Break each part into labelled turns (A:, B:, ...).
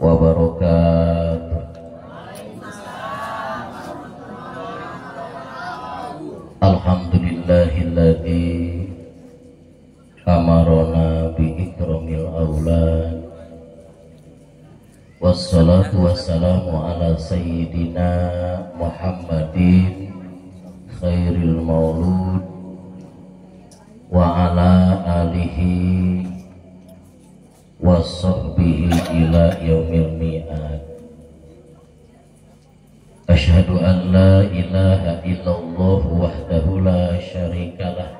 A: wabarakatuh. Alhamdulillahilladzi amarona bi ikramil aulad wassalatu wassalamu ala sayyidina Muhammadin khairil maulud wa ala alihi wa sahbihi ila yaumil mi'ad. Asyhadu an la ilaha illallah wahdahu la syarikalah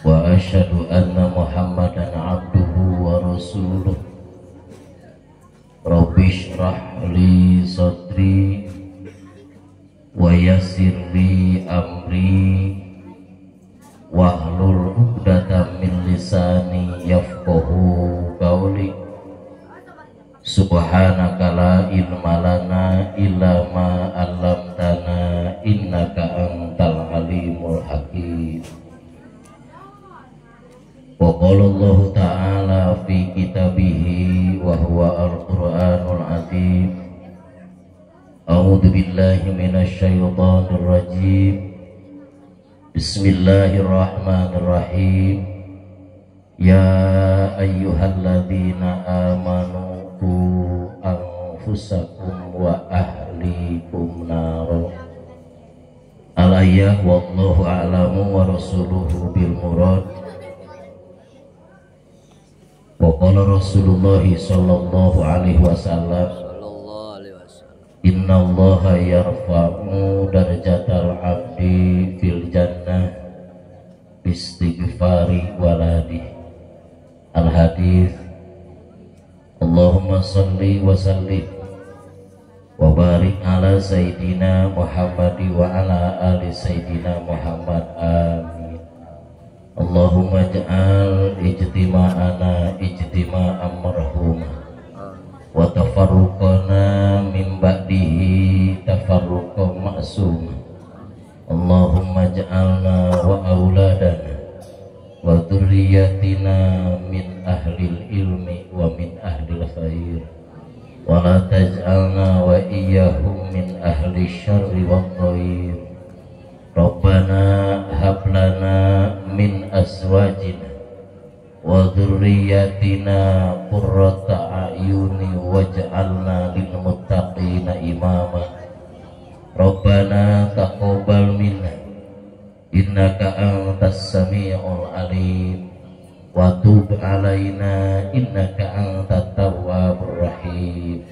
A: wa asyhadu anna Muhammadan abduhu wa rasuluh. Rabbi shrah li sadri wa yassir li amri wahlul 'uqdatam min lisani yafqahu qawli. Subhanaka la ilma lana illa ma 'allamtana innaka antal alimul hakim. Wa qala Allah ta'ala fi kitabihi wa huwa al-Qur'anul azim. A'udzu billahi minasy syaithanir rajim. Bismillahirrahmanirrahim. Ya ayyuhalladzina amanu qu anfusakum wa ahlikum naro. Al-ayah wallahu a'lamu wa rasuluhu bil murad. Wa qala Rasulullah sallallahu alaihi wasallam, inna allaha yarfa'u darajatal abdi fil jannah bistighfari waladi. Al-hadis. Allahumma salli wa sallim wa barik ala sayyidina Muhammad wa ala ali sayyidina Muhammad, amin. Allahumma ja'al ijtima'ana ijtima'an marhumah wa tafarruqana min ba'dihi tafarruqan ma'sumah. Allahumma ja'alna wa auladana wa dzurriyyatina min ahlil ilmi wa min ahlil khair wa la taj'alna wa iyyahum min ahli syarri wa dhair. Rabbana hab lana min azwajina wa dzurriyyatina qurrata a'yuni waj'alna lil muttaqina imama. Rabbana taqabbal minna innaka antas sami'ul alim wa tub alaina innaka antat tawwabur rahim.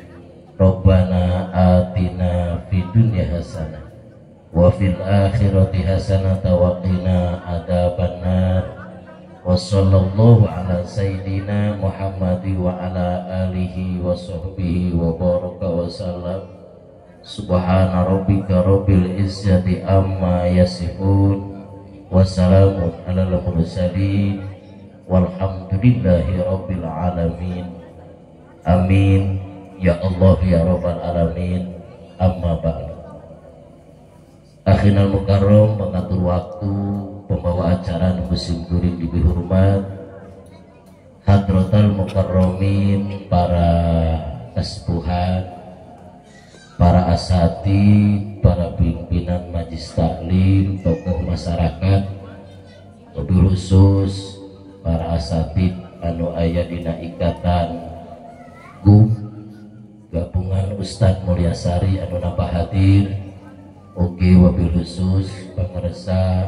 A: Rabbana atina fid dunya hasanah wa fil akhirati hasanah wa qina adzabannar. Wa sallallahu ala sayyidina Muhammad wa ala alihi wa sahbihi wa baraka wa sallam. Subhana rabbika rabbil izzati amma yasifun wa salamun alal mursalin walhamdulillahi rabbil alamin. Amin ya Allah ya rabbal alamin. Amma ba'd. Akhinal mukarram, mengatur waktu pembawa acara musim kuring dibihormat hadratal mukarramin, para kesepuhan, para asatidz, para pimpinan majlis taklim, tokoh masyarakat, wabil khusus para asatidz anu aya dina ikatan GUM gabungan Ustadz Mulyasari anu napa hadir. Oke, wabil khusus pangaresa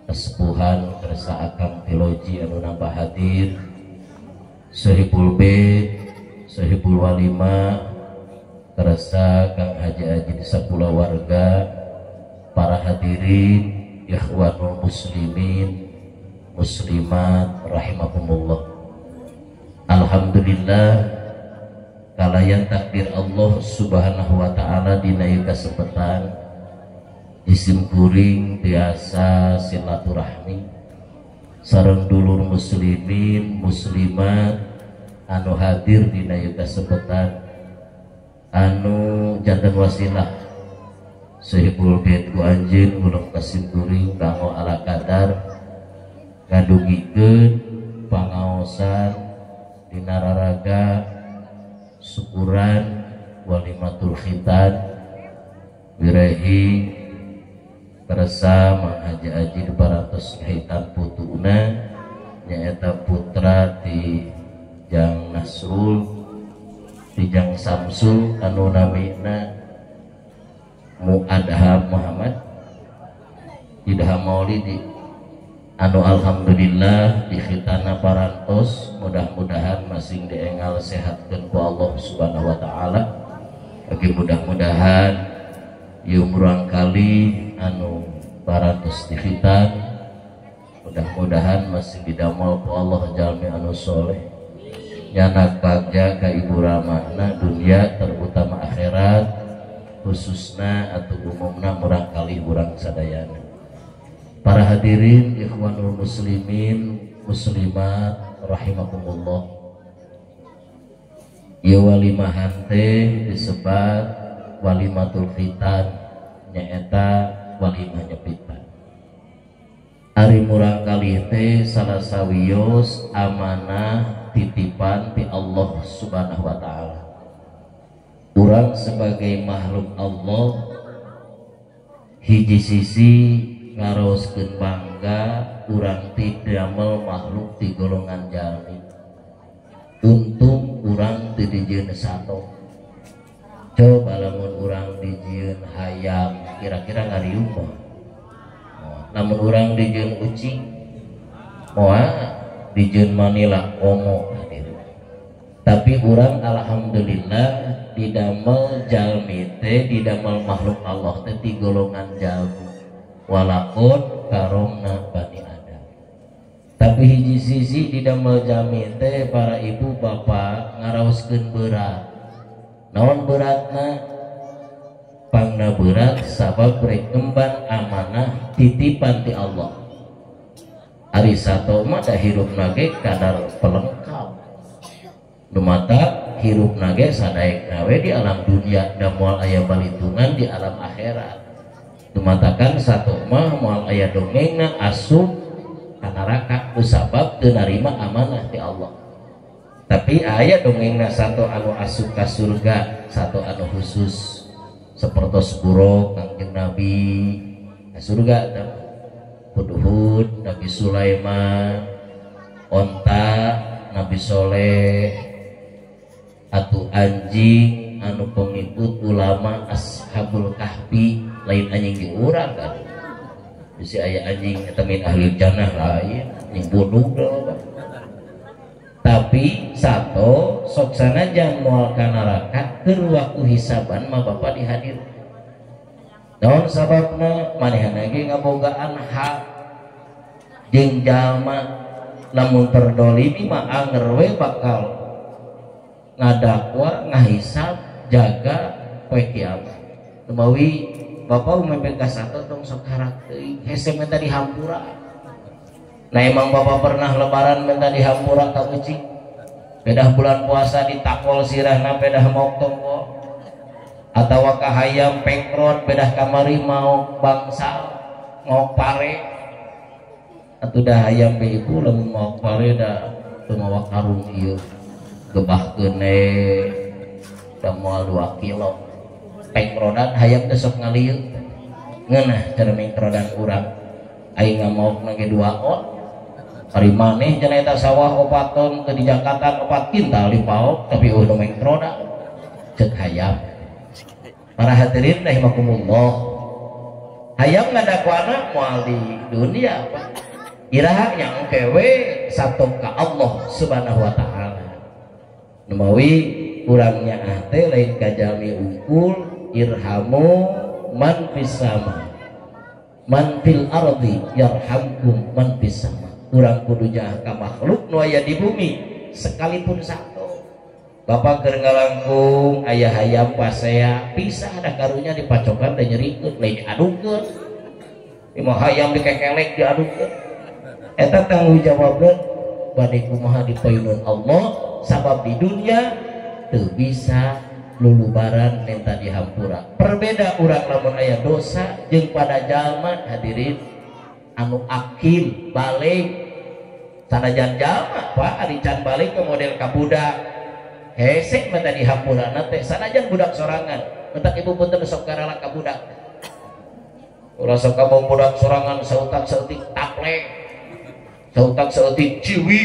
A: kesepuhan keresa akam teologi anu napa hadir. Sahibul bait, sahibul walimah, kerasa Kang Haji di sepuluh warga, para hadirin, ikhwanul muslimin, muslimat, rahimakumullah. Alhamdulillah, kalayan takdir Allah subhanahu wa ta'ala dina ieu kasempatan isim kuring biasa silaturahmi sareng dulur muslimin muslimat anu hadir dina ieu kasempatan anu janten wasilah sahibul bait ku anjeun ulung kasim kuring kanggo ala kadar ngadugikeun pangaosan dina raraga syukuran walimatul khitan wirehi kerasa menghaji-haji parantos khitan putuna nyaeta putra ti Jang Nasrul ti Jang Samsul anu namina Muadham Muhammad Idham Maulidi anu alhamdulillah di khitana parantos mudah-mudahan masing diengal sehatkeun ku Allah Subhanahu wa taala. Bagi mudah-mudahan ieu murang kali anu parantos di khitan mudah-mudahan masih didamel ku Allah jalmi anu soleh nyanak bagja ka ibu ramahna dunia terutama akhirat khususna atau umumna murang kali urang sadayana. Para hadirin ikhwanul muslimin muslimat rahimakumullah, ieu walimahan teh disebut walimatul khitan nyaeta walimah nyepitan. Ari murang kali teh salah sawios amanah titipan ti Allah Subhanahu wa taala. Urang sebagai makhluk Allah hiji sisi ngarooskeun bangga urang ti damel makhluk ti golongan jalmi. Untung urang teu dijieun sato. Coba lamun urang dijieun hayam kira-kira ngariung moal. Lamun urang dijieun ucing moal dijieun manila omo. Tapi urang alhamdulillah didamel jalmi teh didamel makhluk Allah teh ti golongan jalmi. Walaupun karomna bani Adam. Tapi hiji sisi didamel jalmi teh para ibu bapak ngaraoskeun berat. Naon beratna? Pangna berat sabab rek kemban amanah titipan ti Allah. Ari sato mah da hirupna ge kadar pelengkap. Dumata hirupna ge sadaekna we di alam dunia da moal aya balitungan di alam akhirat. Dumatakan satu mah moal aya dongengna asup ka neraka kusabab teu narima amanah ti Allah. Tapi aya dongengna satu anu asup ka surga, satu anu khusus sapertos buruk Kangjeng Nabi ka surga teh. Hudhud Nabi Sulaiman, onta Nabi Soleh, atu anjing anu pengikut ulama Ashabul Kahfi lain anjing di urang kan. Bisi aya anjing eta min ahli jannah lain anjing bodog loba. Tapi sato sok sanajan moal ka neraka keur waktu hisaban mah Bapak dihadir. Naon sababna? Manehna ge ngabogaan hak jeung jalma lamun terdolimi mah anger we bakal ngadakwa ngahisab jaga poe kiamat. Tumawi Bapak umempe ka sato tong sok harak teuing hese minta dihampura. Nah emang Bapak pernah lebaran minta dihampura ka ucing? Bedah bulan puasa ditakol sirahna bedah mauk tongko atawa ka hayam pengkrot bedah kamari mau bangsal mau pare atuh dah hayam be ibu lamun mau pare da teu mawa karung ieu gebahkeun da moal 2 kilo pengkrodan hayam teh sok ngalieu ngeunah cara pengkrodan urang aing ngamaokna ge 2 on ari maneh cenah eta sawah 4 ton teu di Jakarta 4 kintal di paok tapi nu pengkrodan ceuk hayam. Para hadirin rahimakumullah, hayam ngadakwana moal di dunia apa iraha yang kewe satu ka Allah Subhanahu wa taala. Numawi urangnya teh lain ka jalmi ungkul irhamu man fis sama man fil ardi yarhamkum man fis sama. Urang kudu jaha ka makhluk nu aya di bumi sekalipun satu. Bapak keur ngalangkung aya hayam pasea pisah da karunya dipacokan teh nyerikeun lain diadukeun. Imah hayam dikekelek diadukeun. Eta tanggung jawabna bade kumaha dipayuneun Allah sabab di dunia teu bisa lulubaran minta dihampura. Perbeda urang lamun aya dosa jeung pada jalma hadirin anu akil balik sanajan jalma Pak ari can balik ke model ka budak hese mah tadi hampurana teh sanajan budak sorangan mentak ibu punten sok karala ka budak ulah sok ka budak sorangan sautak sautik taplek sautak sautik ciwi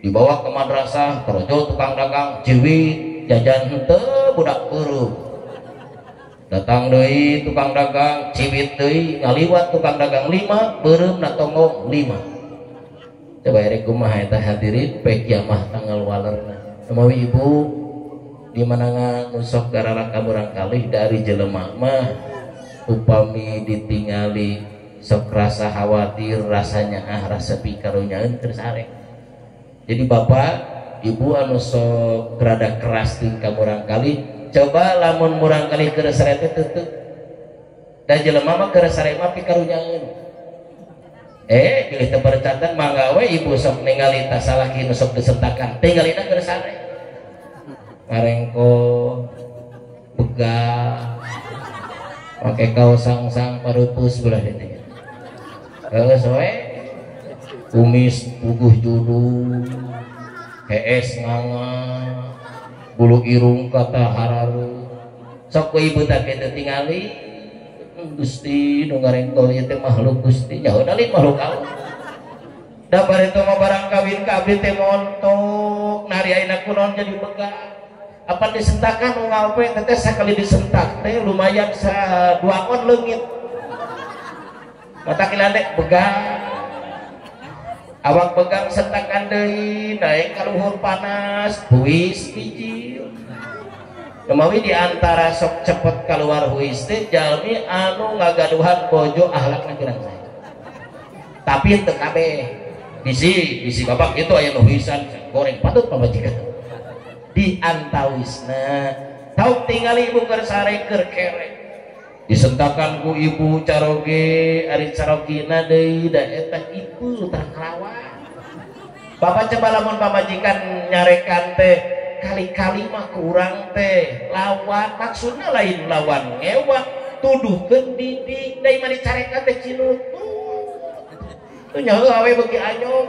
A: dibawa ke madrasah terojo tukang dagang ciwi jajan henteu budakeureum datang deui tukang dagang cibit deui ngaliwat tukang dagang 5 beureum na tonggong 5 coba erek kumaha eta hadirin pe kiamah tanggal walerna umawi ibu di mana nusok garara kaburang kalih dari jelema mah upami ditingali sok rasa khawatir rasanya rasa pikarunyaeun keur sarek jadi bapak ibu anu sok rada keras ting kamurang kalih coba lamun murang kali keur sarete teuteuk da jelema mah keur sarek mah pikarunyaeun pilih teu percatan mangga we ibu sok ningali tasalaki nu sok disentakan tinggalina keur sarek ngarengko begah pake kaos sang-sang parupus belah deui geus we kumis puguh judul hees nganga bulu irung kata hararu sok ku ibu tak kita tingali Gusti nu ngarengtol ieu teh makhluk Gusti nyaho dalih makhluk Allah da bari teh mah barang kawin ka abdi teh montok nari ayeuna kunaon jadi begah apa disentakan nu ngawe teh sakali disentak teh lumayan sa 2 on leungit mata kilande begah awak pegang sentakan deui naik ka luhur panas huis hiji Kemawi diantara sok cepet keluar huis teh jalmi anu ngagaduhan bojo ahlakna geurang saya tapi teu kabeh bisi bapak itu aya nu huisan goreng patut pamajikan diantawisna tau tingali ibu keur sare keur kerek disentakan ku ibu caroge ari carogina deui da eta ibu tah kalawan bapak coba lamun pamajikan nyarekan teh kali-kali mah kurang teh lawan maksudna lain lawan ngewak tuduhkeun didik da imah dicarekan teh cilut tuh nyaho awe beuki anyog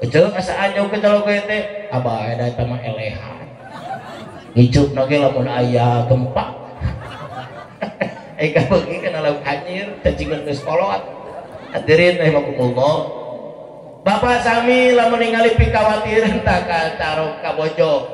A: eceuk asa anyog ke caloge teh abah da eta mah elehan ngicupna ge lamun aya gempa eka beuki kana lauk anyir cacingkeun geus kolot hadirin rahimakumullah bapak sami lamun ningali pikawatir tah ka carok ka bojo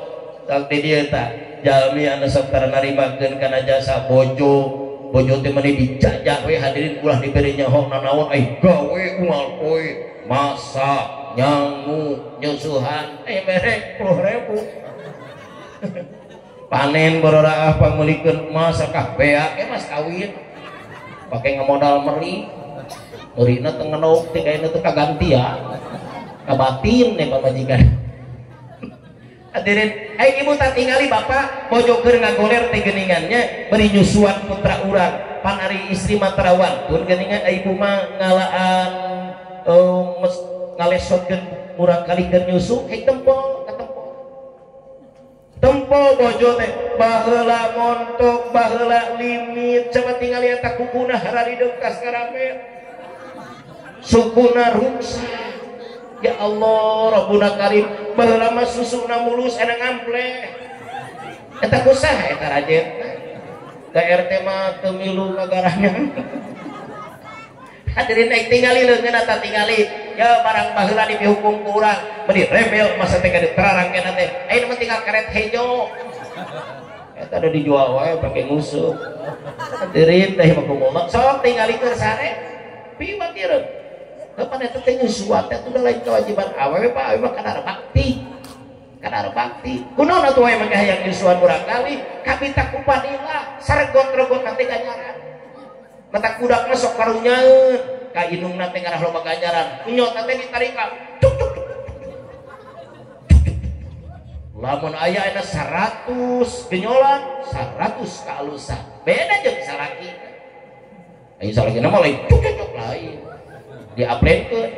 A: sok di dieu tah jalmi anu sok narima-keun kana jasa bojo teh meuni dijajak we hadirin ulah diberi nyaho nanaon gawe umal poe masak nyangu nyusuhan merek 10.000 panen bororaah pangulikeun emas sakah beak mas kawin pake ngamodal meri merina teu ngenog teh gaena teu kaganti ya kabatin nih pamajikan hadirin ibu tak tingali bapak bojo keur ngagoler teh geuningannya beri nyusuan putra urang pan ari istri mah terawan pun geuningan ibu mah ngalaan ngalesotkeun urang kali keur nyusu tempo bojo teh baheula montok baheula limit coba tingali eta kukuna harari deukas karamet sukuna ruksa ya Allah Rabbuna Karim baheula mah susuna mulus ena ngampleh eta kusaha eta rajet da RT mah teu milu ngagarahnya hadirin aing tingali leungeun eta tingali ya barang baheula dihukum ku urang beri rebel masa teh kada terarang kana teh ayeuna mah tinggal karet hejo eta ada dijual wae pake ngusuk hadirin rahimakumullah sok tingali keur sare piwat ieu kapan eta teh nyusuan teh udah lain kewajiban awewe pak awewe mah kadar bakti kunaon atuh wae mangga hayang nyusuan urang kali kabita ku panila saregot-regot teh ganjaran mata budak mah sok karunyaeun ka indungna teh ngarah loba ganjaran nyot teh ditarika lamun aya ana 100 genyolan 100 kaalusan beda jeung salaki aya salaki mah lain cuk lain di uploadkeun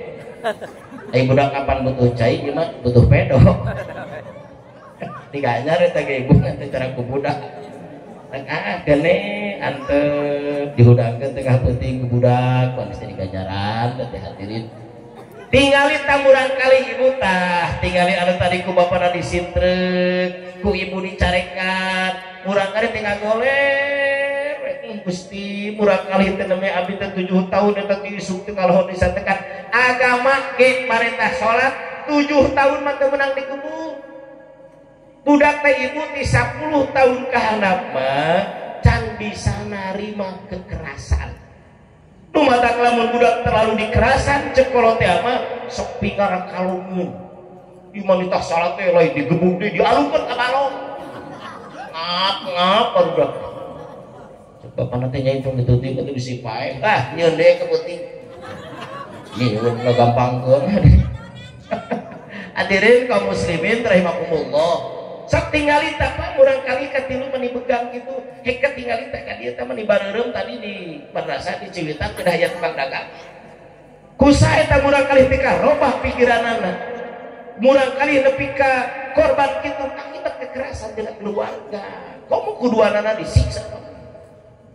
A: ai budak kapan butuh cai gimana butuh pedo diganyar eta ge ibu teh cara ku budak kene anteup dihudangkeun tengah peuting ku budak pan istri ganjaran teh hadirin tingali tamurang kali ibu tah tingali anu tadi ku bapana disintrek ku ibu dicarekan murang kali tinggal goler Gusti murang kali teh neme abdi teh 7 tahun eta diisuk teh kalahon disatekan agama ge marentah salat 7 tahun mah teu meunang dikubur budak teh ibu ti 10 tahun kahandap mah can bisa narima kekerasan Tumadak lamun budak terlalu dikerasan cek kalau teh mah sok pingar kalungun imanitas salat teh lain digebuk deui dialungkeun ka balong ngap budak coba pana teh nyai tong dituti teh bisi pae tah nyieun deui ke peuting nyieun gampangkeun hadirin kaum muslimin rahimakumullah sok tingali tapa urang kali katilu meni begang gitu hek ketinggali teh ka dieu teh meni bareureum tadi di madrasah di Ciwitan kedah aya tukang dagang kusa eta urang kali teh robah pikiranana urang kali nepi ka korban kitu akibat kekerasan dina keluarga komo kuduanana disiksa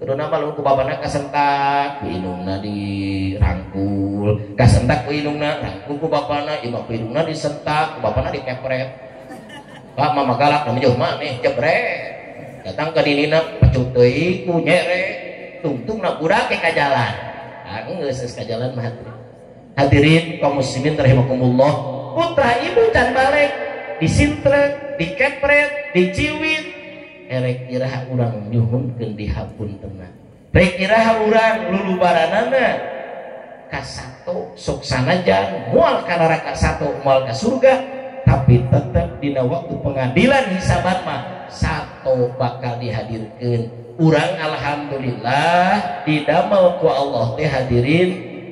A: kuduna mah ku babana kasentak ku indungna dirangkul kasentak ku indungna rangkul ku bapana imah ku indungna disentak ku bapana dikepret Pak mama galak nu jeuh maneh jebret datang ka dinina pecut deui ku nyere tungtungna budak ka jalan geus ka jalan mah hadirin kaum muslimin rahimakumullah putra ibu can balik disintrek dikepret diciwit erek iraha urang nyuhunkeun dihapuntenna rek iraha urang lulubaranana ka sato sok sanajan moal ka neraka sato moal ka surga tapi tetap dina waktu pengadilan hisabat mah sato bakal dihadirkan urang alhamdulillah didamel ku Allah teh hadirin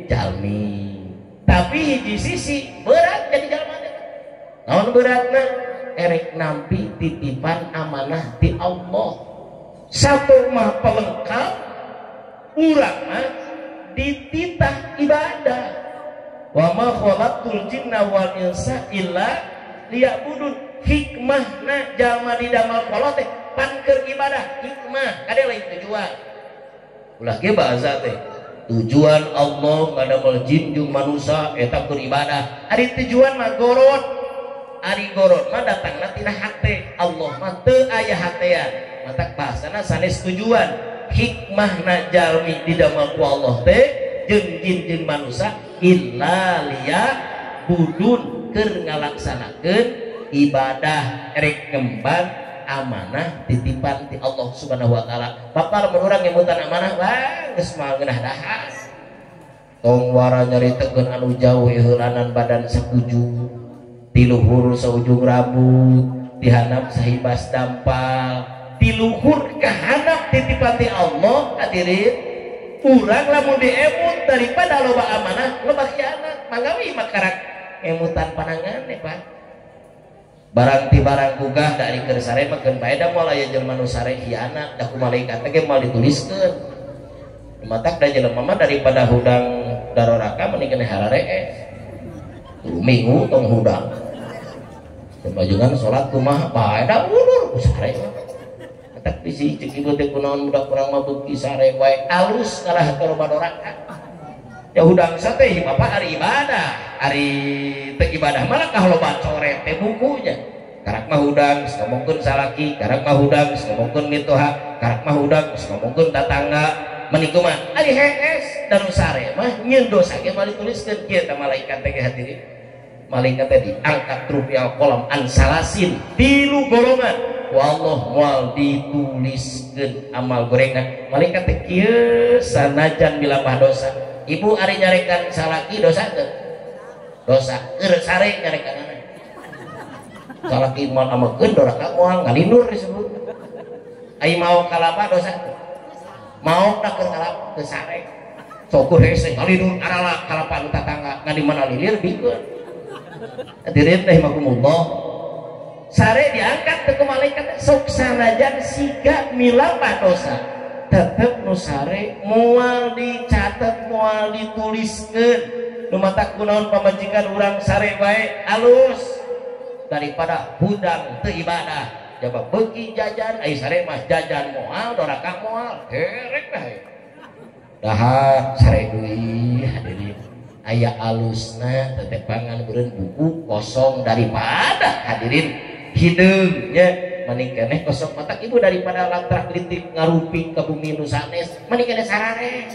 A: jalmi tapi hiji sisi berat jadi jalma teh naon beratna erek nampi titipan amanah ti Allah sato mah pelengkap urang mah dititah ibadah wa ma khalaqtul jinna wal insa illa liya'budun hikmahna jalma didamel Allah teh pan keur ibadah hikmah kade lain tujuan ulah ge bahasa teh tujuan Allah ngadamel jin jeung manusia eta keur ibadah ari tujuan mah gorot ari gorot mah datangna tina hate Allah mah teu aya hatean mata bahasana sanes tujuan hikmahna jalmi didamel ku Allah teh jeung jin jeung manusia illa liya'budun keur ngalaksanakeun ibadah erek kembang amanah titipan ti Allah Subhanahu wa taala. Bapak lamun urang ngemutan amanah wah geus mah geunah dahar. Tong wara nyaritekeun anu jauh heulanan badan sakuju, ti luhur saujung rambut, ti handap sahibas dampal, ti luhur ka handap titipan ti Allah hadirin. Urang lamun diemut daripada loba amanah, loba khianat, manggawi makarak emutan panangan Pak barang ti barang gugah dari keur sare mah keun bae da moal aya jelema nu sare khianat da ku malaikat teh moal dituliskeun matak da jelema mah daripada hudang daroraka mending kena hararees minggu tong hudang pemajugan salat kumaha bae da ulur ku sare mah matak bisi ceuk ieu teh kunaon budak urang mah beuki sare wae alus kalah keur badoraka ya hudang sate bapak hari ibadah hari teh ibadah malah kahloba coret teh bukunya karak mah hudang ngomongkeun salaki karak mah hudang ngomongkeun mitoha karak mah hudang ngomongkeun tatangga meniku mah ari hees dan sare mah nyeun dosa ge mah dituliskeun kieu teh malaikat teh hadirin malaikat teh diangkat rupiah kolam ansalasin 3 golongan ku Allah moal dituliskeun amal gorengan malaikat teh kieu sanajan milapah dosa ibu ari nyarekan salaki dosa teu dosa keur sare nyarekanana salaki moal amekeun doraka moal ngalindur disebut ai mau kalapa dosa teu mau da keur kalapa teu sare sok hese ngalindur arala kalapa nu tatangga ngan di mana lilir bikeun hadirin rahimakumullah sare diangkat teu ku malaikat sok sanajan siga milapah dosa tetep nu sare moal dicatet moal dituliskeun nu mata kunaon pamajikan urang sare wae alus daripada hudang teu ibadah jaba beuki jajan ai sare mah jajan moal doraka moal herek bae dahar sare deui hadirin aya alusna tetepangan beureun buku kosong daripada hadirin hidungnya mending keneh kosong otak ibu daripada lantrak litik ngaruping ke bumi nu sanes mending keneh sarare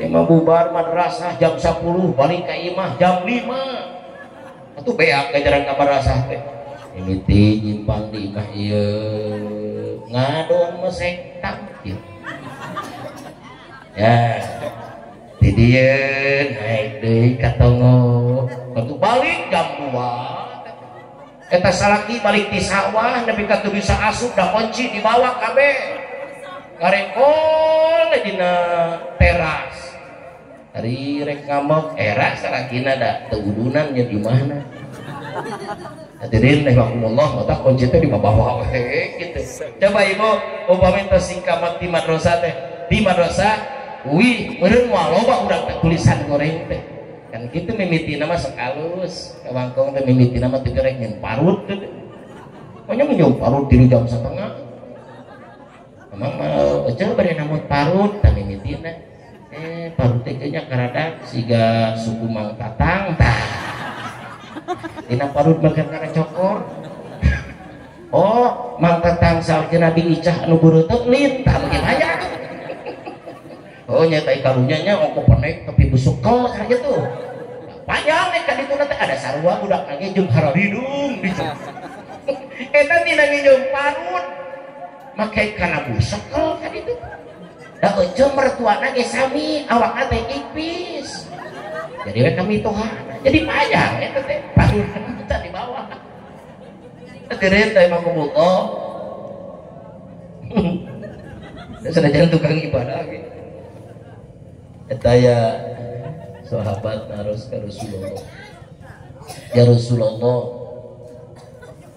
A: imah bubar madrasah jam 10 balik ka imah jam 5 atuh beak ka jarang ka madrasah teh mimiti nyimpang di imah ieu ngadon mesek tampil ya di dieu naik deui ka tongo waktu balik jam 2 eta salaki balik di sawah nepi ka teu bisa asup da kunci dibawa kabeh ngarekol dina teras hari rek ngamok era salakina da teu udunan nya di mana hadirin rahimakumullah mata kunci teh di bawah we gitu coba ibu upami teh singkamat di madrasah teh di madrasah wih meureun moal loba urang teh tulisan goreng teh kan kitu mimitina mah sok alus kawangkong teh mimitina mah teu rek nyeun parut teh pokoknya nyeun parut 3 jam setengah emang mah eceul bari namun parut tah mimitina parut teh nya karadak siga suku Mang Tatang tah dina parut makan kana cokor oh Mang Tatang salkeun Nabi Icah anu beureuteuk lintah bagaimana oh nyata karunya nya ongko penek tapi busuk kol saja tuh panjang nek kaditu nanti ada sarua budak lagi jeung haradidung di eta tina nginjung parut make kana busuk kol kaditu da euceum mertuana ge sami awakna teh ipis jadi we kami tuhan jadi panjang eta teh parut kita di bawah teureun teh mah kubuto sudah jalan tukang ibadah gitu eta ya sahabat harus ke Rasulullah ya Rasulullah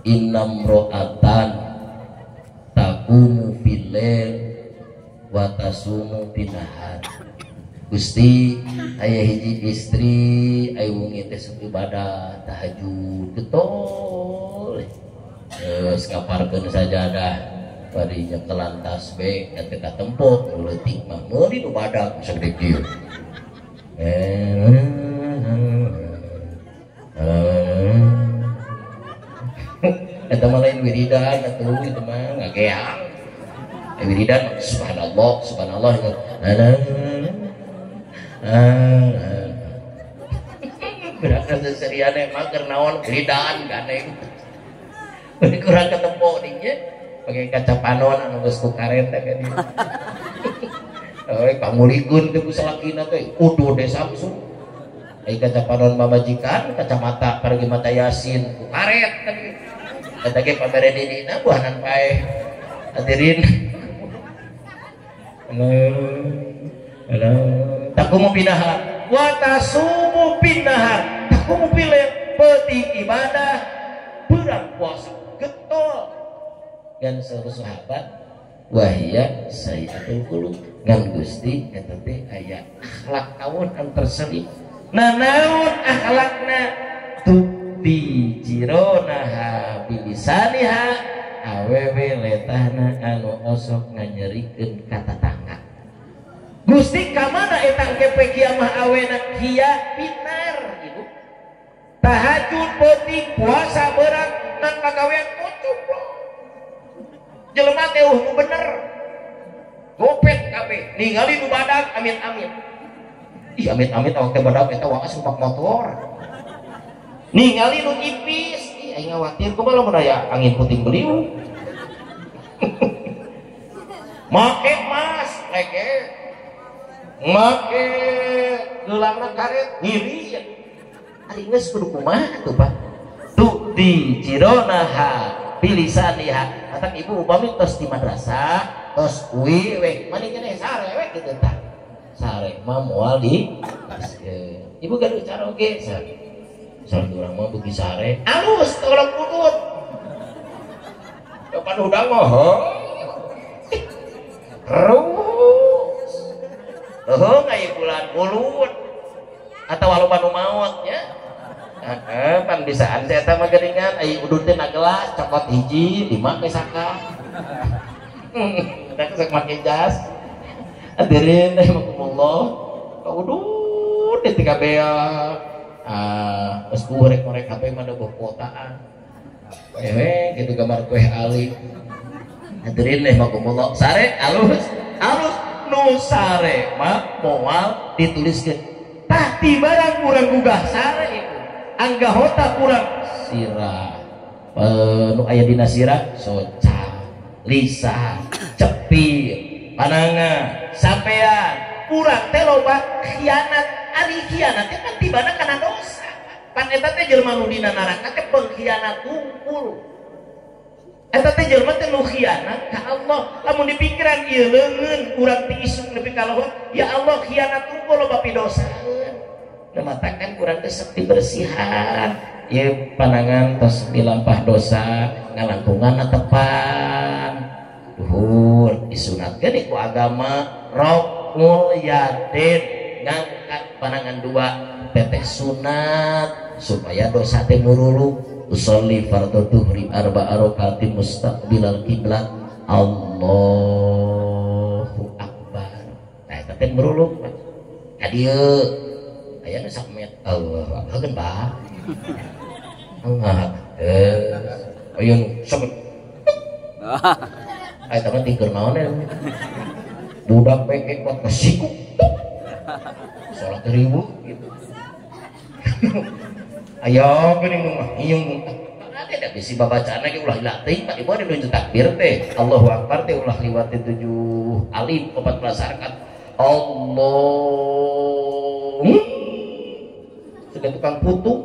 A: innam ro'atan taqumu fil lail wa tasumu bin nahar Gusti aya hiji istri aya wengi teh sok ibadah tahajud betul geus ngaparkeun sajadah bari nyekelan tasbih ketika tempok leutik mah meuli nu badag sagede kieu eta mah lain wiridan atuh itu mah ngageang wiridan subhanallah subhanallah berangkat seseriane mah keur naon wiridan gandeng bari kurang ketempok dinya pakai kaca panon anu geus ku karet teh kan pangulikeun teh ku salakina teh kudu de Samsung ai kaca panon mamajikan kacamata pargi mata Yasin ku karet kan eta ge pamere didina buahanan pae hadirin takumu pinahar wa tasumu pinahar takumu pilih peuting ibadah beurang puasa getol dan seluruh sahabat wahya sayyatul qulub ngan Gusti eta teh aya akhlak kawon anu terselip nanaun akhlakna tuti jironaha bilisaniha awewe letahna anu osok nganyerikeun ka tetangga Gusti ka mana eta kepe kieu mah awena kieu pinar ibu tahajud peuting puasa beurang ngan pagawean pucuk jelema teh nu bener gopet kabeh ningali nu badag amit-amit ih amit-amit awak teh badag eta wae numpak motor ningali nu ipis ih aing ngawatir kumaha lamun aya angin puting beliung make emas lege make geulangna karet ngiri ari geus kudu kumaha tuh Pak tu di jironaha bilisaniha atak ibu upami tos di madrasah tos uwi we mani keneh sare we kitu tah sare mah moal di ibu gaduh cara oge sare urang mah beuki sare alus tolong kudut kapan udang mah terus aya bulan ulut atau walaupun nu maot nya pan bisaan saya eta mah geuningan ai udun teh gelas cokot hiji 5 ke saka kita sok make jas hadirin rahimakumullah udun ketika beak terus korek HP mana bokotaan gitu gambar kue ali hadirin deh makumullah sare alus nu sare mah moal dituliskan pasti barang kurang gugah sare itu anggahota kurang sirah nu aya dina sirah soca lisan cepir panangan sampean kurang teh loba khianat ari khianat teh kan tibana kana dosa pan eta teh jelema nu dina neraka teh pengkhianat hungkul eta teh jelema teh nu khianat ka Allah lamun dipikiran ieu leungeun urang ti isuk nepi ka lohor ya Allah khianat hungkul loba pidosaeun lematakan kurang teh sakti bersihan ieu panangan tos dilampah dosa ngalangkungan tepan duhur disunatkeun ku agama rokul yadin ngangkat panangan dua teteh sunat supaya dosa teh muruluk usolli fardhu dhuhri arba'a rakaatin mustaqbilal qiblat Allahu akbar nah eta teh muruluk ka dieu aya nu sakmet Allahu akbar geun Pak angah aya nu sakmet aya teh tingkeur naon budak bengkek buat kesikuk sholat ribu gitu ayo geuning mah ieu ada bisi babacaan lagi ulah latih tadi boleh menuju takbir teh Allahu akbar teh ulah liwat 7 alif 14 rakaat Allah sudah tukang putu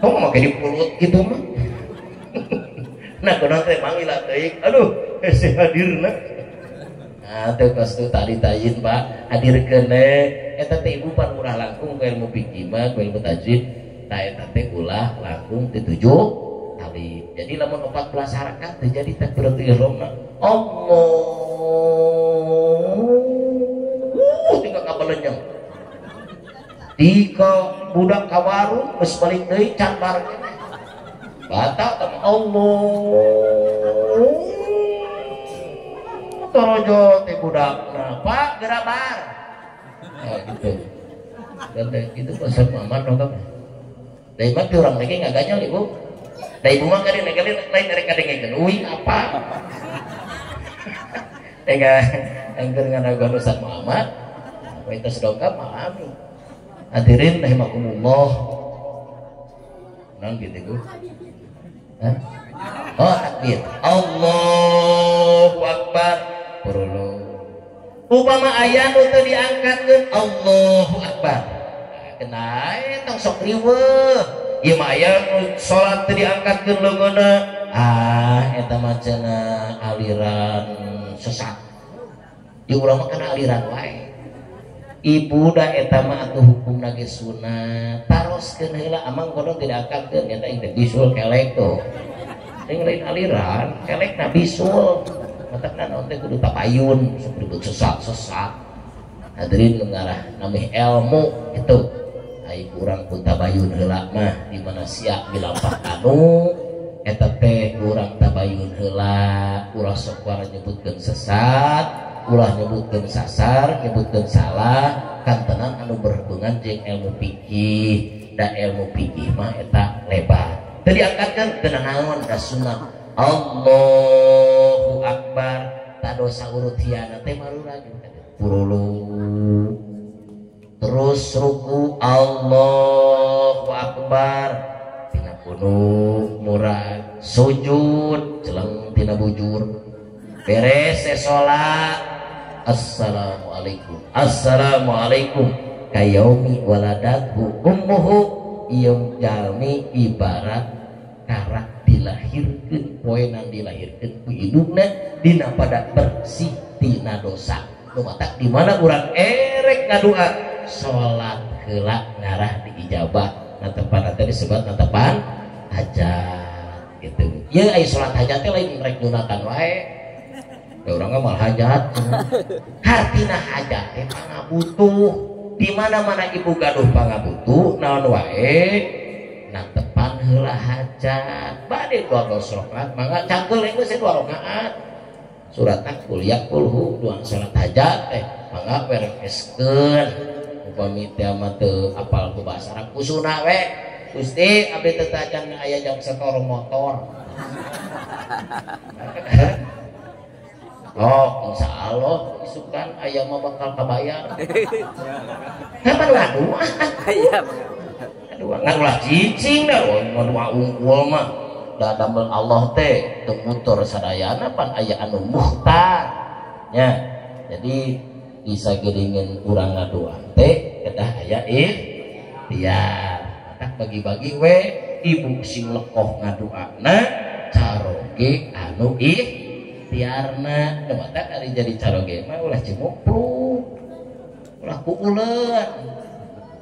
A: kamu mau di pulut gitu mah nah kunaon teh manggil teh aduh hese hadirna nah terus tuh tadi tayin Pak hadirkeun eta teh ibu pan urah langkung ku ilmu fikih mah ku ilmu tajwid tah eta teh ulah langkung ti 7 alif jadi lamun 14 harakat teh jadi takbiratul ihramna Allah tinggal kabalenyang tika budak ka warung geus balik deui can bareng batak teh Allah torojo teh budakna Pak gerabar nah gitu dan itu pasal Muhammad nonton dari mah orang lagi nggak ganyol ibu dari ibu mah kadang lain dari kadang ngegenui apa tega angker ngana Ustaz Muhammad apa itu sedongkap malami hadirin rahimakumullah nang gitu ibu oh takbir Allahu akbar perlu upama aya nu teu diangkatkeun Allahu akbar kena tong sok riweuh ieu mah aya nu salat teu diangkatkeun leungeunna eta mah cenah aliran sesat di urang mah kana aliran wae ibu da eta mah atuh hukumna ge sunat taroskeun heula amang kodong tidak angkatkeun eta teh bisul kelek tuh lain aliran kelek na bisul matakna naon teh kudu tapayun disebut sesat hadirin nu ngarah namih ilmu itu ai urang ku tabayun heula mah di mana sia bilampah anu eta teh urang tabayun heula ulah sok nyebutkeun sesat ulah nyebutkeun sasar nyebutkeun salah kantenan anu berhubungan jeung ilmu fikih da ilmu fikih mah eta lebar teu diangkatkeun teu naon da sunnah Allahu akbar tak dosa urut hiana teh marura purulu terus ruku Allahu akbar tina kunut murad sujud celeng tina bujur beres salat assalamualaikum kayaumi waladathu ummuhu ieu jalmi ibarat karak dilahirkeun poenan dilahirkeun ku indukna dina pada bersih tina dosa nu matak di mana urang erek ngadua salat heula ngarah diijabah natepan teh disebut natepan hajat gitu ieu aya salat hajat teh lain rek nyunakan wae da urang mah mal hajat hartina hajat teh pangabutuh di mana-mana ibu gaduh pangabutuh naon wae natepan heula hajat bade 12 rakaat mangga cangkeul geus 2 rakaat suratna qul ya qulhu doang salat hajat teh mangga bereskeun upami teh mah teu apal ku bahasa Arab kusuna we Gusti abdi teh acan aya jam setor motor. Oh, insya Allah isukan ayam mah bakal kabayar. Kapan ngadu? Iya. Aduh, ngadu lah cicing dah, ngadu unggul mah. Da damel Allah teh teu mutur sadayana pan aya anu mukhtar. Ya. Jadi bisa gelingan urang ngaduan teh kedah aya ikhtiar. Tak bagi-bagi we ibu sing lekoh ngaduana caroge anu tiarna mata ari jadi caroge mah ulah cemuplu ulah puuleun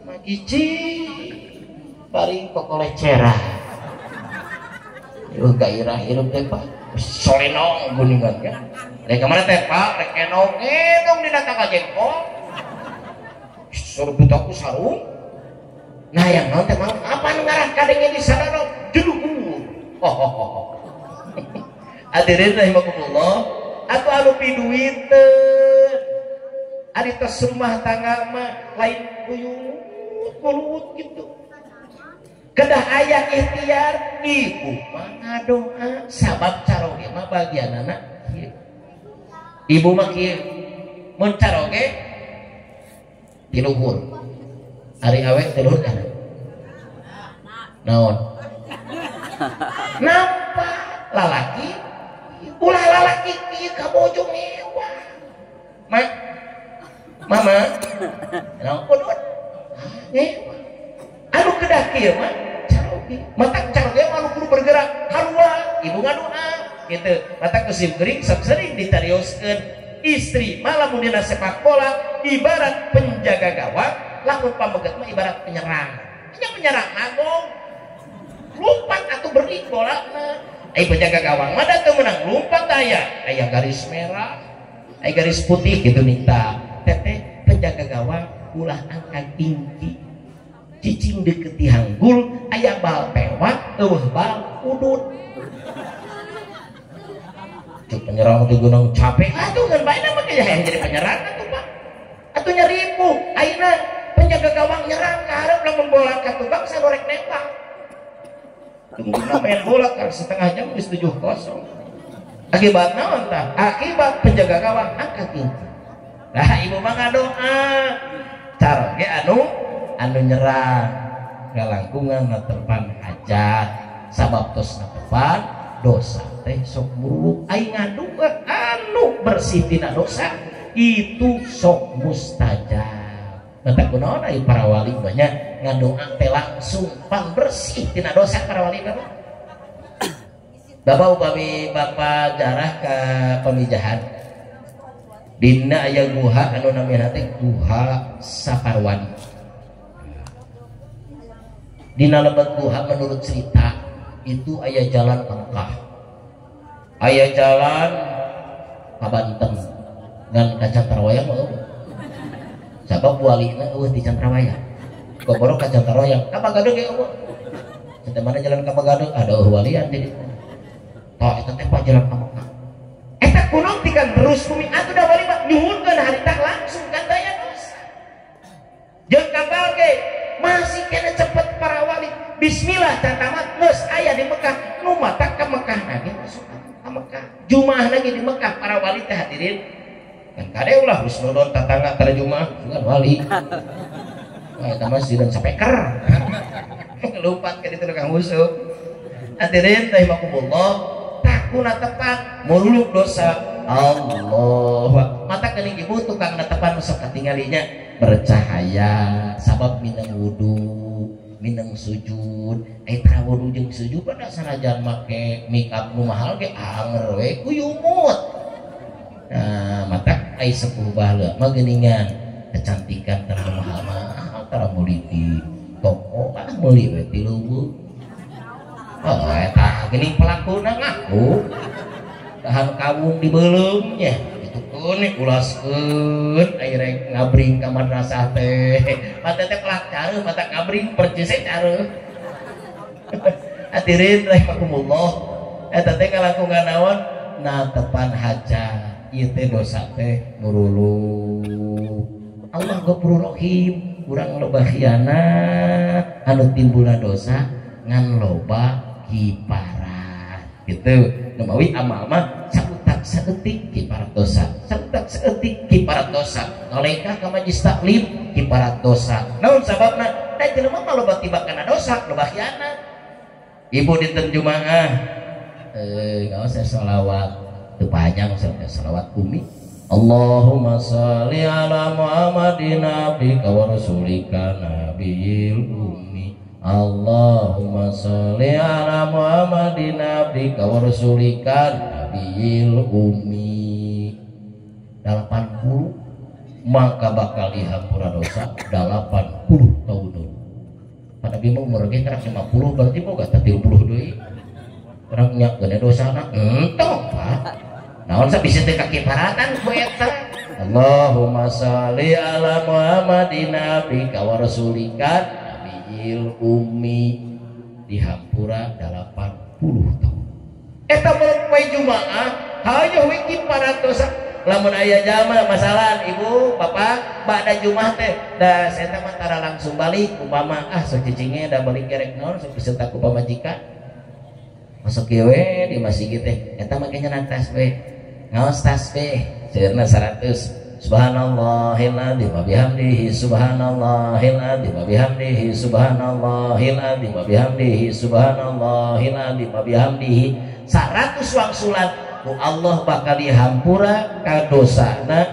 A: mah gici paring kokole cerah yuh gairah hirup teh Pak solenong guningan ya rek kamana teh Pak rek enong dina tangga jengkol suruh butaku sarung nah yang naon teh mah apa nu ngarah kadenge di sadana jeluhur hadirin rahimakumullah atuh anu piduit ari tos rumah tangga mah lain kuyut gitu kedah aya ikhtiar ibu mah ngadoa sabab caroge mah bagianana kieu ibu mah kieu mun caroge di luhur ari awet di luhur kana naon napa lalaki ulah lalaki kieu ka bojong ewa mama naon kudut ewa anu kedah kieu mah caroge mata caroge mah anu kudu bergerak harua ibu ngadoa kitu mata kesim geuring sok sering ditarioskeun istri malah mun dina sepak bola ibarat penjaga gawang lamun pamegat mah ibarat penyerang nya penyerang nagong lompat atuh beri bola na penjaga gawang mah teu menang lompat aya garis merah aya garis putih gitu minta teteh penjaga gawang ulah angkat tinggi cicing deket di hanggul aya bal pewat eueuh bal udut cek penyerang teh gunung capek atuh ngan bae mah yang jadi penyerang atuh Pak atuh nyaripu ayeuna penjaga gawang nyerang ka hareup lamun bola ka tubang sadorek nembak tunggu main bola kan setengah jam geus 7-0 akibat naon tah akibat penjaga gawang angkat tinggi nah ibu mah ngadoa caroge anu nyerang ngalangkungan ngatepan hajat sabab tos ngatepan dosa teh sok buruk aing ngaduga anu bersih tina dosa itu sok mustajab mata kunaon aya para wali banyak ngadoa teh langsung pan bersih tina dosa para wali bapak bapak upami bapak jarah ka pamijahan dina aya guha anu namina teh guha Saparwani dina lebat guha menurut cerita itu aya jalan ke Mekah aya jalan ka Banten ngan ka Cantarwayang mah sabab walina eueuh di Cantarwayang goborok ka Cantarwayang ka Bagadeg ge eueuh teh mana jalan ka Bagadeg ada walian di ditu tah eta teh jalan ka Mekah eta kunaon tikan terus kumi atuh da wali mah nyuhunkeun harita langsung kan daya dosa jeung kapal ge masih kena cepet para wali bismillah tatamat geus aya di Mekah nu mata ka Mekah lagi masuk ka Mekah jumaah lagi di Mekah para wali teh hadirin kan kade ulah husnudon tatangga tarjumah bukan wali wah eta mah sidang sapeker lompat ka ditu Kang Musuh hadirin rahimakumullah takuna tepat muluk dosa Allah mata kening ibu tukang netepan sok katinggalinya bercahaya sabab minang wudu minang sujud tara wudu jeung sujud pada sanajan make make-up nu mahal ge anger we ku yumut nah mata ai sepuh baheula mah geuningan kecantikan tara mahal-mahal tara meuli di toko meuli we ti leuweung oh eta geuning pelakuna ngaku dahan kawung dibeulung nya ditukeun ulaskeun aya rek ngabring ka madrasah teh mata teh pelak careuh mata ngabring percis careuh hadirin rahimakumullah eta teh kalangkungan naon natepan hajat ieu teh dosa teh murulu Allah Ghafurur Rahim urang loba khianat anu timbulna dosa ngan loba kiparat gitu. Namawi amal mah saeutak saeutik kiparat dosa, saeutak saeutik kiparat dosa. Noleka ka majlis taklim kiparat dosa. Naon sababna? Da jelema mah loba tibakana dosa, loba khianat. Ibu dinten Jumaah nggak usah sholawat itu panjang, usah sholawat umi. Allahumma sholli ala Muhammadin abdika wa rasulika nabiyil ummi. Allahumma sholli ala Muhammadin abdika wa rasulika nabiyil ummi. 80 maka bakal dihampura dosa 80 tahun dulu. Pada bimo umur ge 50 berarti boga 30 deui. Orang nyak gede dosa anak entong Pak. Naon sabisa teh kakiparatan ku eta. Allahumma sholli ala Muhammadin abdika wa rasulika nabiyil ummi. Dihampura 80 tahun. Eta mulai poe Jumaah hayu we kiparat dosa. Lamun aya jalma masalah ibu bapak bada Jumaah teh da saya mah tara langsung balik umpama sok cicinge da balik kerek naon sok disetak ku pamajikan. Masuk kieu we di masjid teh eta make nyeunat tas we ngaos tas we seueurna 100 subhanallahil adzim wa bihamdihi subhanallahil adzim wa bihamdihi subhanallahil adzim wa bihamdihi subhanallahil adzim wa bihamdihi 100 wangsulan ku Allah bakal dihampura ka dosana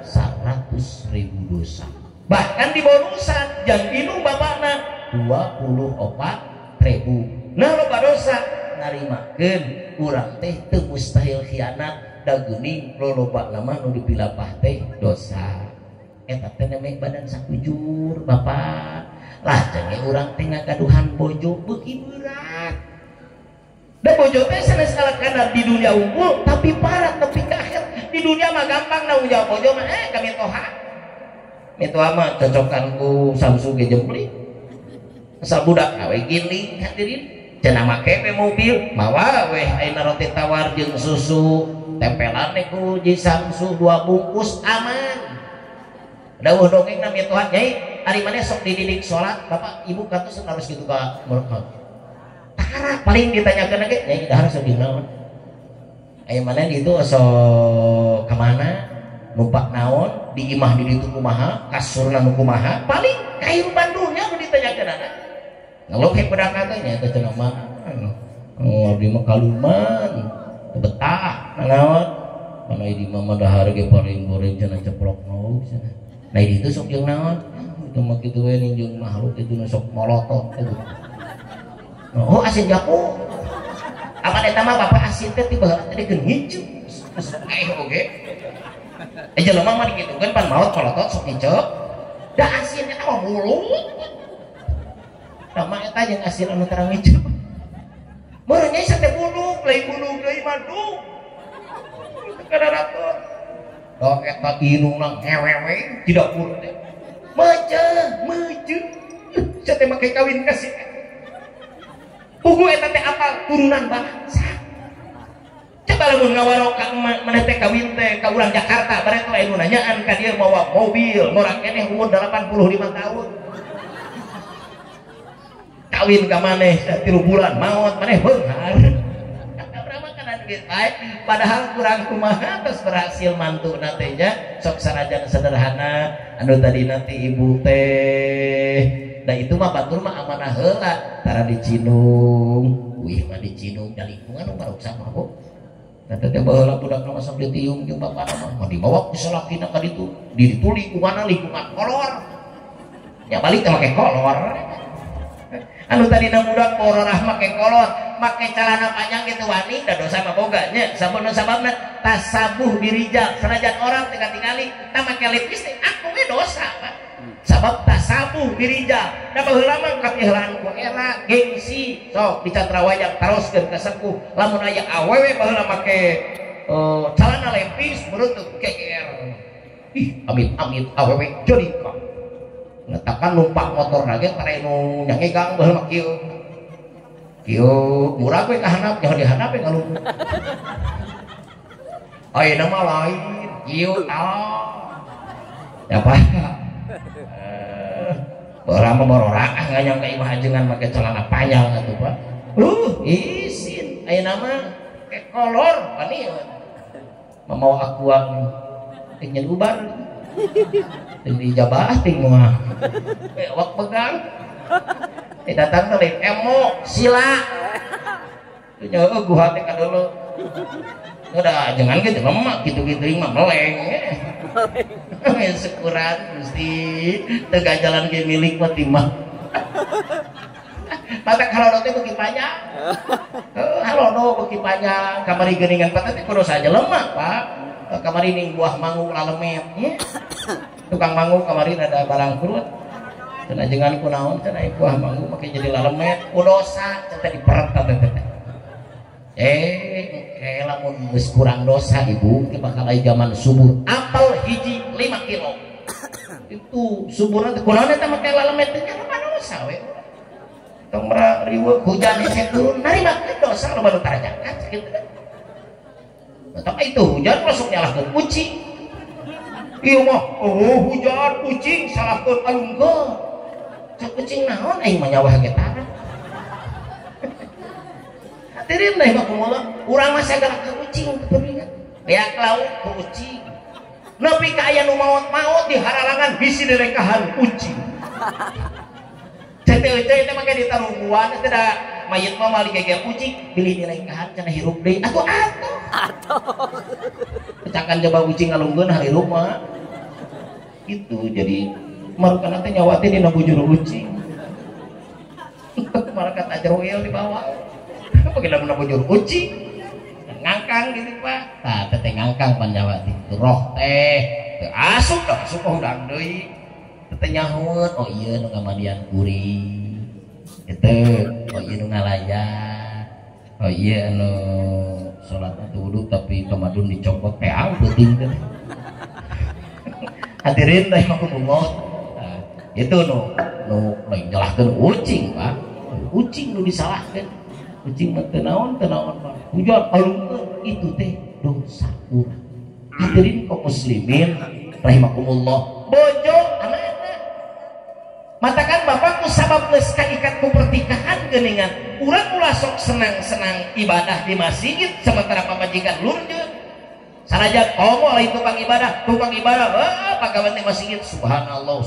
A: 100.000 dosa. Bahkan di bonusan jang dinu bapakna 24.000. Nah loba dosa narimakeun urang teh teu mustahil khianat da geuning loloba nama nu dipilapah teh dosa. Eta teh neme badan sakujur Bapak. Lah cenah urang teh ngagaduhan bojo beuki berat. Da bojo teh sanes kalakana di dunia unggul tapi parah tapi ka akhir. Di dunia mah gampang nanggung jawab bojo mah kami toha. Mitoha mah cocokan ku Samsu ge jempli. Asal budak awe gini hadirin. Cenah make we mobil mawa weh ayeuna roti tawar jeung susu tempelan ku Ji Samsu 2 bungkus aman. Dawuh dongengna mitoha nyai ari maneh sok dididik salat Bapak Ibu katos harus kitu ka murkot. Tara paling ditanyakeun ge nyai dahar sok dinaon. Aya maneh ditu sok ka mana numpak naon di imah di ditu kumaha kasurna nu kumaha paling kayu Bandungnya nu ditanyakeun. Kalau kayak pedangkatnya itu cenah mah, di mah kaluman, betah, naon, mana di mah dahar ge paling goreng cenah ceplok naon, nah itu sok jeung naon, itu mah kitu we ninjung makhluk itu sok molotot itu. Oh asin jago, apa eta mah bapak asin teh tiba teh keur ngicu, oge, jelema mah dikitukeun pan maot molotot sok ngicep, da asinnya mah mulut. Sama eta jeung asin anu tarang ngicep. Meureun nyai sate buluk, lain madu. Kadarator. Da eta inungna ngewewe tidak pur teh. Meuje. Sate make kawin kasih. Pugu eta teh apal turunan bangsa. Coba lamun ngawarok ka maneh teh kawin teh ka urang Jakarta bareng teh anu nanyaan ka dieu mawa mobil, murah keneh umur 85 tahun. Kawin ka maneh 3 bulan maot maneh beunghar. Berapa kana geus bae padahal kurang kumaha terus berhasil mantuna teh nya sok sanajan sederhana anu tadi nanti ibu teh. Da itu mah batur mah amanah heula tara dicinung. Wih mah dicinung da lingkungan nu baroksa mah Bu. Eta teh baheula budak mah sok ditiung jeung bapana mah dibawa ku salakina ka ditu. Di ditu lingkunganna lingkungan kolor. Ya balik teh make kolor. Anu tadi na budak pororah make kolor, make celana panjang gitu wani, da dosa mah boga nya. Sampun sababna tasabuh birijal, sanajan orang teu tingali, ta make lipis teh aku ge dosa, Pak. Sabab tasabuh birijal. Da baheula mah katiheulaan ku era gengsi, sok dicatra wayang taroskeun ka sepuh. Lamun aya awewe baheula make celana lepis beureuteug geger. Ih, amit-amit awewe jadi kok. Ngetakan numpak motor lagi karena nu nyangegang baheula mah kieu. Kieu murah we ka handap, jangan dihandap we kalau. Ayeuna mah lain, kieu tah. Ya Pak. orang memorora nggak nyangka imah ajengan pakai celana panjang atau pak isin ayo nama kayak kolor pani mau akuan ingin ubar ini jabah tinggal wak pegang datang dari emo sila nyawa gua teka dulu udah jangan gitu lemak gitu-gitu imah meleng sekuran mesti tengah jalan ke milik Fatimah mata kalau nanti bagi panjang halo no bagi panjang kamari geningan patah kudu saja lemak pak kamari ning buah mangu lalemet tukang mangu kamari ada barang kurut cenah jangan kunaon cenah buah mangu make jadi lalemet dosa cenah diperet lamun geus kurang dosa ibu bakal aya zaman subur apel hiji 5 kilo itu suburna teh kunaon eta make lalemet teh kan dosa we tong riweuh hujan ese turun narima dosa lo baru tarajakan kitu kan tapi itu hujan masuk nyalahkeun kucing ieu mah hujan kucing salahkeun alungkeun cak kucing naon aing mah nyawah ge tara hadirin deui makumullah urang mah sagala ka kucing kepentingan beak lauk ku kucing nepi ka aya nu maot-maot di haralangan bisi direkahan kucing teu teh make ditarungguan teh da mayit mah mali geger kucing bili direkahan cenah hirup deui atuh kecakan coba kucing ngalunggeun hirup mah itu jadi marukana teh nyawa teh dina bujur kucing malakat ajroil di bawah pakai lamun bujur kucing ngangkang gitu pak tah teh ngangkang panjawa teh roh teh teu asup dah asup udang deui teh nyahoet oh ieu nu ngamandian kuring kitu oh ieu nu ngalayan oh ieu anu salat wudu tapi kamadun dicopot peang peuting teh hadirin teh makumullah itu nu nyalahkeun kucing pak kucing nu disalahkeun kucing mah teu naon pak hujan alungkeun itu teh dosa urang hadirin kaum muslimin rahimakumullah bojo anak-anak matakan bapakku sabab geus kaikat ku pertikahan geuningan urang ulah sok senang-senang ibadah di masjid sementara pamajikan lurjeun sanajan komo lain tukang ibadah pagawean di masjid subhanallah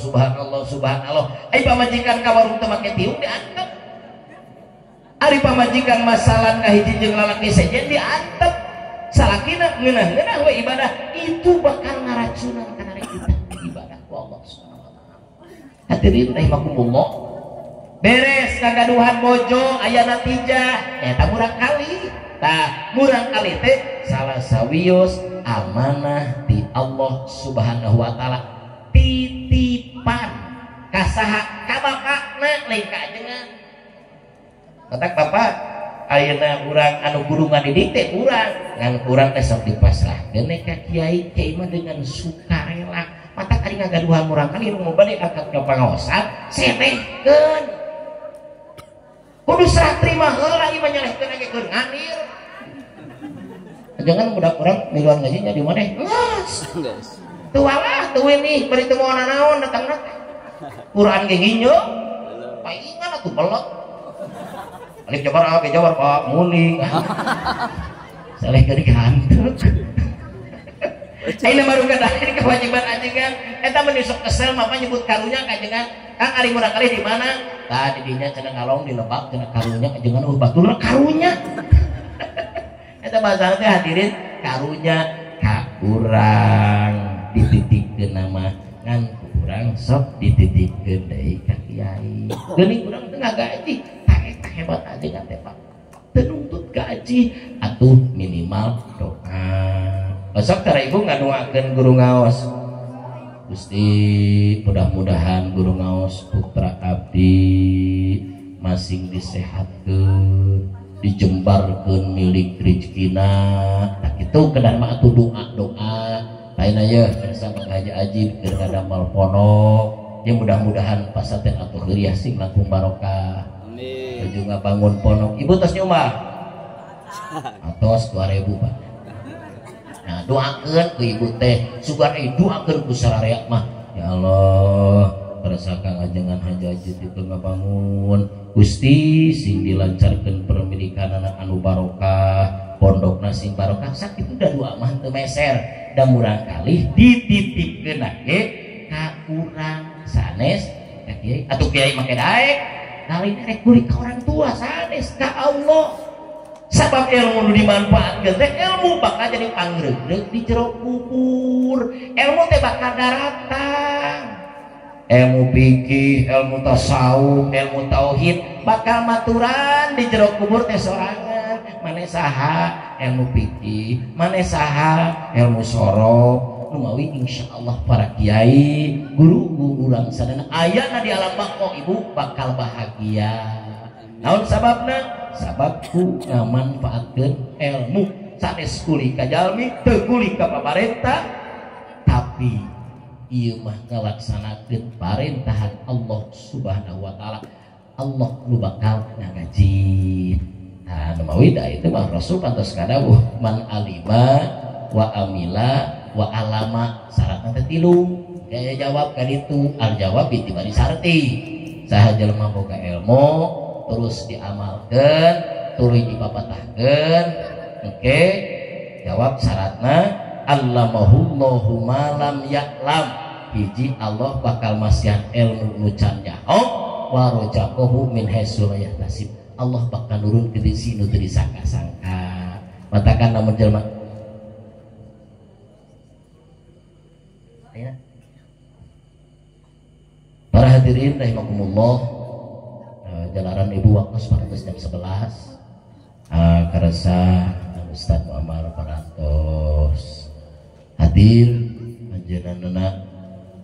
A: ai pamajikan ka warung teu make tiung diantep ari pamajikan masalan kahiji jeung lalaki sejen diantep salakina ngeunah-ngeunah we ibadah itu bakal ngaracunan kana kita ibadah ku Allah Subhanahu wa taala hadirin rahimakumullah beres kagaduhan bojo aya natijah eta murang kali murang kali teh salah sawius amanah di Allah Subhanahu wa taala titipan ka saha ka bapakna lain ka ajengan katak bapak ayeuna urang anu guru ngadidik teh urang ngan urang teh sok dipasrahkeun ka kiai mah dengan sukarela mata ari ngagaduhan murang kali nu bade angkat ka pangaosan senehkeun kudu serah terima heula ieu mah nyalehkeun age keur ngadir jangan budak urang miluan ngajinya di maneh geus teu walah teu ini bari teu moal naon datangna Quran ge ginyo paingan atuh belok alif jabar pak muling saleh ke digantuk ayeuna baru kadahir kewajiban ajengan eta mun sok kesel mah nyebut karunya ka ajengan kang ari murang kali di mana tah di dinya cenah ngalong di lebak cenah karunya ajengan batur karunya eta bahasa teh hadirin karunya ka urang dititikeun nama ngan urang sok dititikeun deui ka kiai geuning urang teu ngagaji hebat aja teh pak tenuntut gaji atuh minimal doa besok tara ibu ngadoakeun guru ngaos Gusti mudah-mudahan guru ngaos putra abdi masing disehatkeun dijembarkeun milik rezekina tak kitu kedan mah atuh doa lain aya bisa menghaji aji keur ngadamel ponok ya mudah-mudahan pasaten atuh heureuyah sing langkung barokah juga bangun ponok ibu tos nyumbang atos 2000 pak nah doakeun ku ibu teh sugan doakeun ku sararea mah ya Allah perasa kangajengan hajat itu ngabangun Gusti sing dilancarkan pemilikan anak anu barokah pondok sing barokah sakit udah dua mah teu meser da murang kali dititipkeun ge ka urang sanes ka kiai atuh kiai make daek kali rek kulit ka orang tua sanes ka Allah sabab ilmu nu dimanfaatkeun teh ilmu bakal jadi pangregreg di jero kubur ilmu teh bakal daratang ilmu fikih, ilmu tasawuf, ilmu tauhid bakal maturan di jero kubur teh sorangan maneh saha ilmu fikih maneh saha ilmu sorok numawi insyaallah para kiai guru-guru urang sadana ayana di alam bako ibu bakal bahagia naon sababna sababku ngamanfaatkeun ilmu sanes kuli ka jalmi teu kuli ka pamarentah tapi ieu mah ngalaksanakeun parentahan Allah Subhanahu wa taala Allah nu bakal ngagaji nah numawi da itu mah Rasul pantos kadawuh man alima wa amila wa alama syaratna teh 3 gaya jawab ka ditu al jawab ditibari sarti saha jelema boga ilmu terus diamalkeun tuluy dipapatahkeun oke jawab syaratna allamahullahu ma lam ya'lam hiji Allah bakal masihan ilmu nu can nyaho wa rajaqahu min haitsu la yahtasib Allah bakal nurun ke disi nu teu disangka-sangka matakan namun jelema ya para hadirin rahimakumullah jalaran ibu waktu separuh jam 11 karasa Ustaz Muhammad Parantos hadir panjenenganna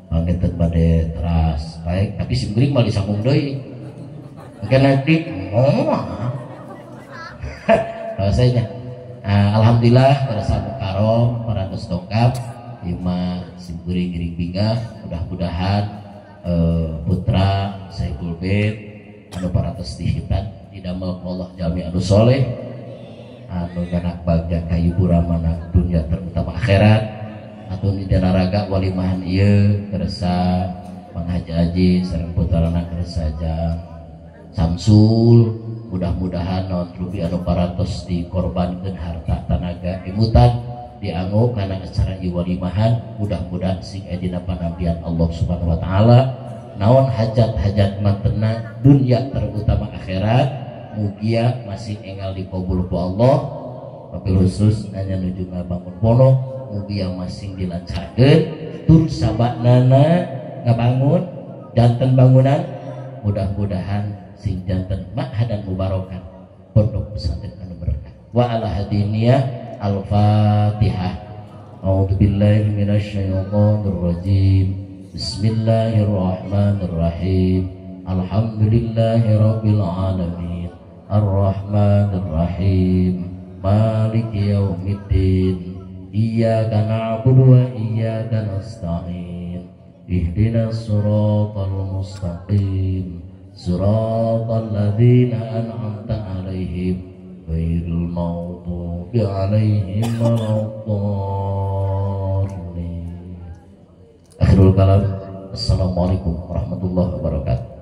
A: pangetet bade teras baik tapi sim gering mah disambung deui mungkin nanti rasanya alhamdulillah terasa mukarom Parantos dongkap 5 sim gering bingah mudah-mudahan putra Saiful Bait anu Parantos dihitan didamel Allah jalmi anu soleh anu nyanak bagja kayu buramana dunia terutama akhirat atau di raga walimahan ieu kersa panghaji sareng putarana kersa jang Samsul mudah-mudahan naon rupi anu parantos dikorbankeun harta tanaga imutan dianggo kana acara ieu walimahan mudah-mudahan sing dina panampian Allah Subhanahu wa taala naon hajat-hajat mantena dunia terutama akhirat mugia masih enggal dikabul ku Allah wabil khusus nanya nuju ngabangun pondok mugia masing dilancarkeun tur sabaknana ngabangun janten bangunan mudah-mudahan sing janten ma'hadan mubarokan pondok pesantren anu berkah wa ala hadiniyah al-fatihah a'udzubillahi minasyaitonir rajim bismillahirrahmanirrahim alhamdulillahirabbil alamin arrahmanir rahim maliki yaumiddin iyyaka na'budu wa iyyaka nasta'in ihdinas siratal mustaqim siratal ladzina an'amta 'alaihim ghairil maghdubi 'alaihim waladdallin. Akhirul kalam. Assalamualaikum warahmatullahi wabarakatuh.